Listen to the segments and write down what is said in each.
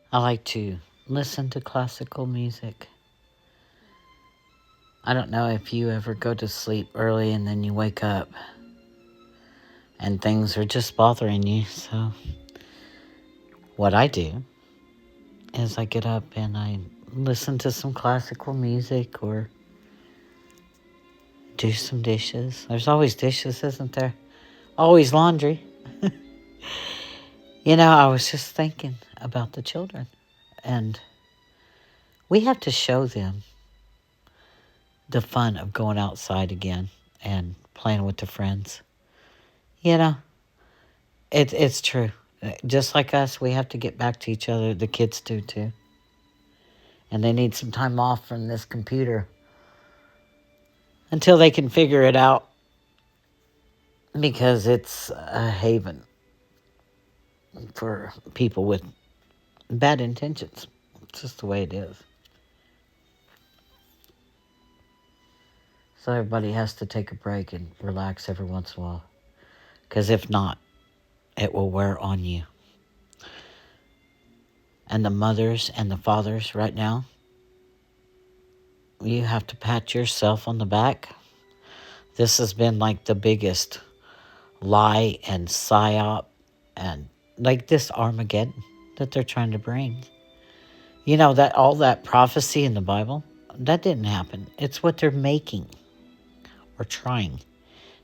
I like to listen to classical music. I don't know if you ever go to sleep early and then you wake up and things are just bothering you. So, what I do is I get up and I listen to some classical music or do some dishes. There's always dishes, isn't there? Always laundry. I was just thinking about the children, and we have to show them the fun of going outside again and playing with the friends. You know, it's true. Just like us, we have to get back to each other. The kids do too. And they need some time off from this computer until they can figure it out because it's a haven for people with bad intentions. It's just the way it is. So everybody has to take a break and relax every once in a while. Because if not, it will wear on you. And the mothers and the fathers right now, you have to pat yourself on the back. This has been like the biggest lie and psyop and like this Armageddon that they're trying to bring. That all that prophecy in the Bible, that didn't happen. It's what they're making or trying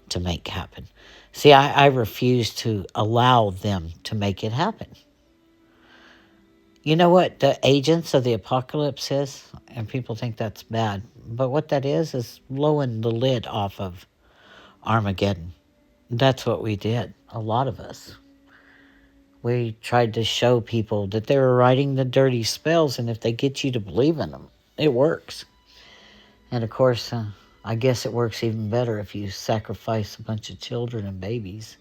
to make happen. See, I refuse to allow them to make it happen. You know what the agents of the apocalypse is? And people think that's bad. But what that is blowing the lid off of Armageddon. That's what we did, a lot of us. We tried to show people that they were writing the dirty spells, and if they get you to believe in them, it works. And of course, I guess it works even better if you sacrifice a bunch of children and babies.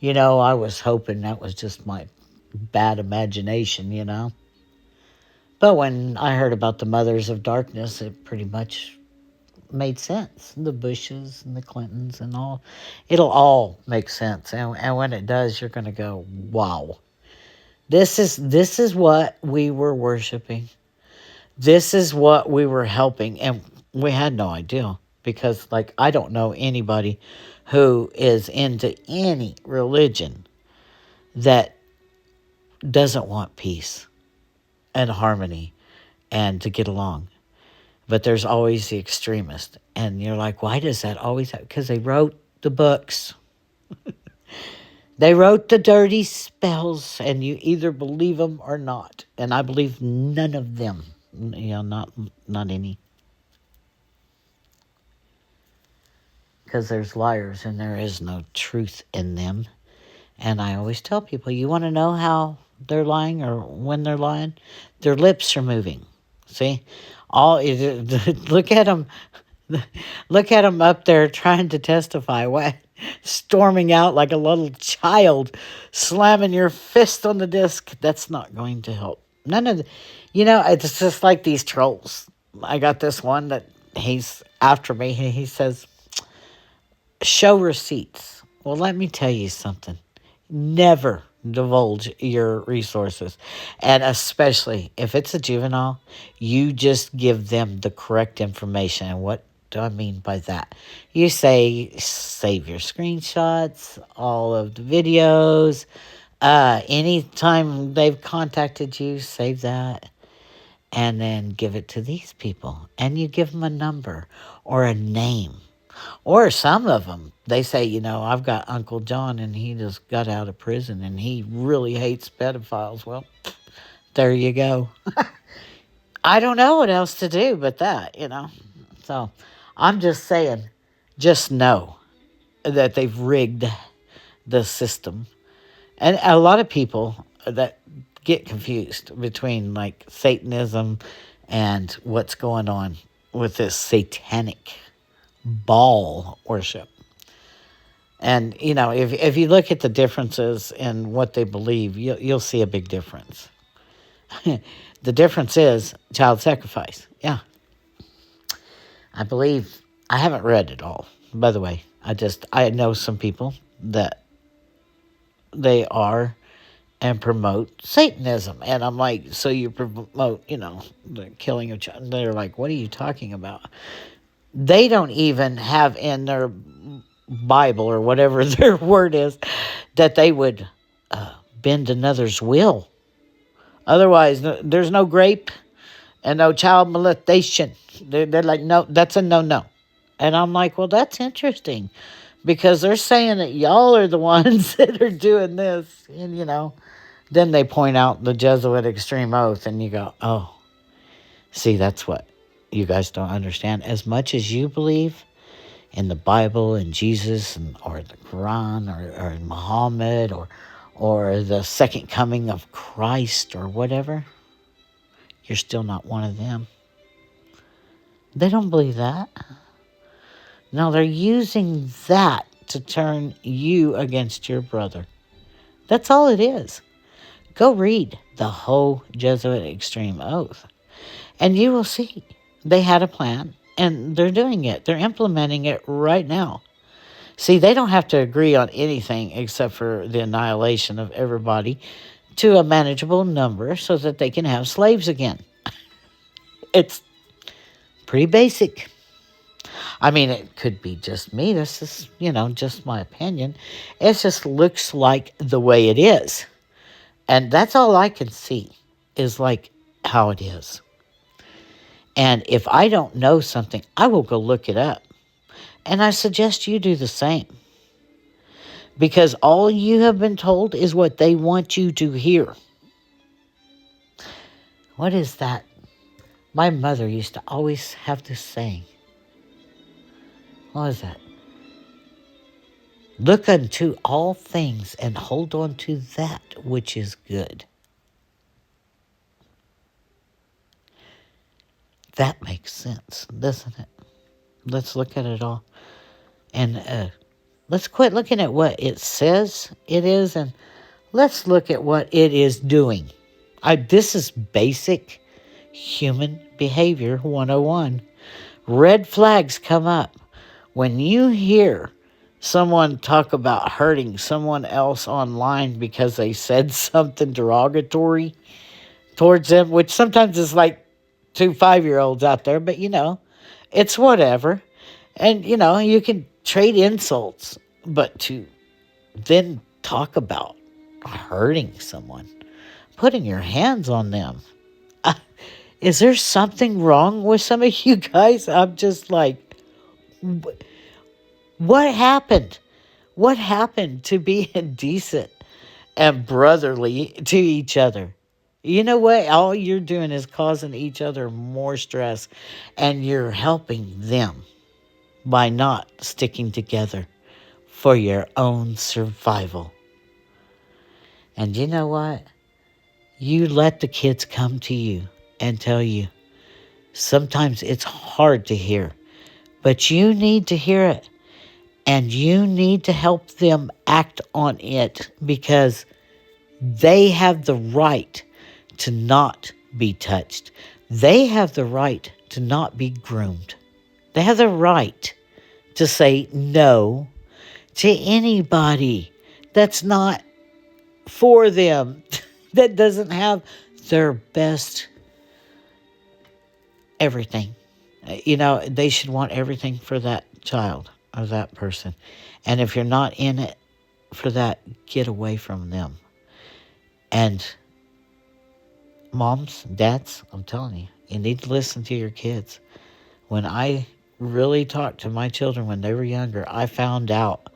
I was hoping that was just my bad imagination. But when I heard about the mothers of darkness, it pretty much made sense. The Bushes and the Clintons and all. It'll all make sense. And when it does, you're going to go, wow. This is what we were worshiping. This is what we were helping. And we had no idea. Because, I don't know anybody who is into any religion that doesn't want peace and harmony and to get along. But there's always the extremist. And you're like, why does that always happen? Because they wrote the books. They wrote the dirty spells, and you either believe them or not. And I believe none of them. Not any. Because there's liars and there is no truth in them. And I always tell people, you want to know how they're lying or when they're lying? Their lips are moving. See? Look at them. Look at them up there trying to testify. What? Storming out like a little child, slamming your fist on the disc. That's not going to help. None of the, it's just like these trolls. I got this one that he's after me. He says, show receipts. Well, let me tell you something. Never divulge your resources. And especially if it's a juvenile, you just give them the correct information. And what do I mean by that? You say, save your screenshots, all of the videos. Anytime they've contacted you, save that. And then give it to these people. And you give them a number or a name. Or some of them, they say, I've got Uncle John and he just got out of prison and he really hates pedophiles. Well, there you go. I don't know what else to do but that. So I'm just saying, just know that they've rigged the system. And a lot of people that get confused between Satanism and what's going on with this satanic Baal worship. And, if you look at the differences in what they believe, you'll see a big difference. The difference is child sacrifice. Yeah. I believe, I haven't read it all, by the way. I know some people that they are and promote Satanism. And I'm like, so you promote, the killing of children. They're like, what are you talking about? They don't even have in their Bible or whatever their word is that they would bend another's will. Otherwise, there's no rape and no child molestation. They're like, no, that's a no. And I'm like, well, that's interesting because they're saying that y'all are the ones that are doing this. And, then they point out the Jesuit extreme oath, and you go, oh, see, that's what you guys don't understand. As much as you believe in the Bible and Jesus or the Quran or in Muhammad or the second coming of Christ or whatever, you're still not one of them. They don't believe that. No, they're using that to turn you against your brother. That's all it is. Go read the whole Jesuit extreme oath, and you will see they had a plan, and they're doing it. They're implementing it right now. See, they don't have to agree on anything except for the annihilation of everybody to a manageable number so that they can have slaves again. It's pretty basic. I mean, it could be just me. This is, just my opinion. It just looks like the way it is. And that's all I can see is like how it is. And if I don't know something, I will go look it up. And I suggest you do the same. Because all you have been told is what they want you to hear. What is that? My mother used to always have this saying. What was that? Look unto all things and hold on to that which is good. That makes sense, doesn't it? Let's look at it all. And let's quit looking at what it says it is, and let's look at what it is doing. This is basic human behavior 101. Red flags come up. When you hear someone talk about hurting someone else online because they said something derogatory towards them, which sometimes is like 2 5-year-olds out there, but it's whatever. And you can trade insults, but to then talk about hurting someone, putting your hands on them. Is there something wrong with some of you guys? I'm just like, what happened? What happened to being decent and brotherly to each other? You know what? All you're doing is causing each other more stress, and you're helping them by not sticking together for your own survival. And you know what? You let the kids come to you and tell you, sometimes it's hard to hear, but you need to hear it. And you need to help them act on it because they have the right to not be touched. They have the right to not be groomed. They have the right to say no to anybody that's not for them, that doesn't have their best everything. They should want everything for that child or that person. And if you're not in it for that, get away from them. And moms, dads, I'm telling you, you need to listen to your kids. When I really talked to my children when they were younger, I found out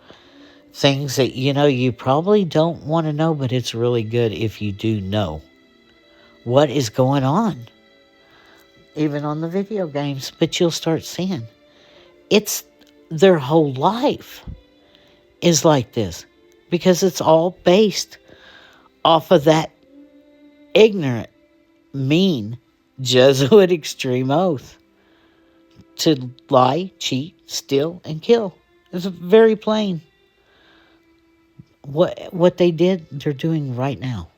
things that, you probably don't want to know, but it's really good if you do know what is going on. Even on the video games, but you'll start seeing it's their whole life is like this because it's all based off of that ignorant, mean Jesuit extreme oath to lie, cheat, steal, and kill. It's very plain. What they did, they're doing right now.